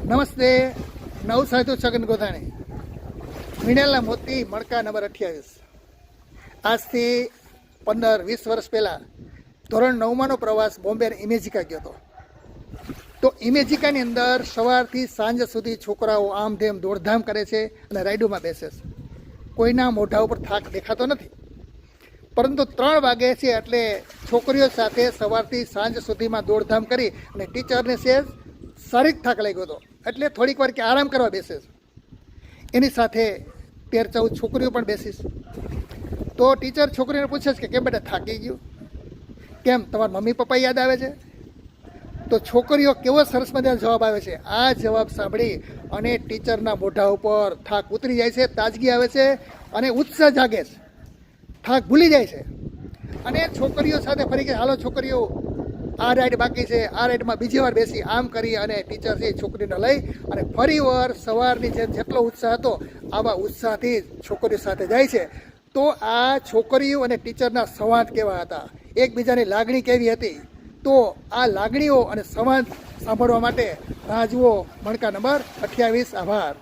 નમસ્તે. નવસારી છગન ગોધાણી, મીણેલા મોતી, મણકા નંબર 28. આજથી 15-20 વર્ષ પહેલાં ધોરણ 9માંનો પ્રવાસ બોમ્બે ઇમેજિકા ગયો હતો. તો ઇમેજિકાની અંદર સવારથી સાંજ સુધી છોકરાઓ આમધેમ દોડધામ કરે છે અને રાઈડોમાં બેસે છે. કોઈના મોઢા ઉપર થાક દેખાતો નથી, પરંતુ 3 વાગે છે એટલે છોકરીઓ સાથે સવારથી સાંજ સુધીમાં દોડધામ કરી અને ટીચરને સેજ શારીરિક થાક લાગ્યો હતો, એટલે થોડીક વાર કે આરામ કરવા બેસે છે. એની સાથે 13-14 છોકરીઓ પણ બેસીશ. તો ટીચર છોકરીને પૂછે છે કે કેમ બેટા થાકી ગયું, કેમ તમારા મમ્મી પપ્પા યાદ આવે છે? તો છોકરીઓ કેવો સરસ મજાનો જવાબ આવે છે. આ જવાબ સાંભળી અને ટીચરના મોઢા ઉપર થાક ઉતરી જાય છે, તાજગી આવે છે અને ઉત્સાહ જાગે છે. થાક ભૂલી જાય છે અને છોકરીઓ સાથે ફરી કે હાલો છોકરીઓ, આ રાઈડ બાકી છે, આ રાઈડમાં બીજી વાર બેસી. આમ કરી અને ટીચર છે છોકરીને લઈ અને ફરી વાર સવારની જેટલો ઉત્સાહ હતો આવા ઉત્સાહથી છોકરીઓ સાથે જાય છે. તો આ છોકરીઓ અને ટીચરના સંવાદ કેવા હતા, એકબીજાની લાગણી કેવી હતી, તો આ લાગણીઓ અને સંવાદ સાંભળવા માટે રાહ જુઓ મણકા નંબર 28. આભાર.